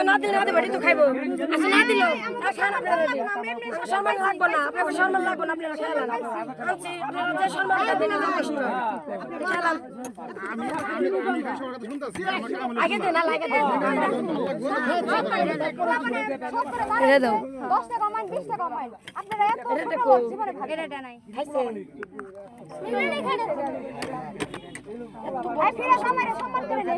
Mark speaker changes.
Speaker 1: না দিলে না বাড়ি তো খাইবো আচ্ছা না দিল সম্মান লাগবো না আপনাকে সম্মান লাগবো না আপনারা খেলাম আনছি আপনারা যে সম্মানটা দিলে যথেষ্ট খেলাম আগে দে না লাগে দে এটা দাও
Speaker 2: 10 টাকা কমান 20 টাকা কমান আপনারা এত জীবনে ভাগের এটা নাই
Speaker 1: খাইছে
Speaker 2: নিলে খাইলে ভাই ফিরে সম্মান করে নে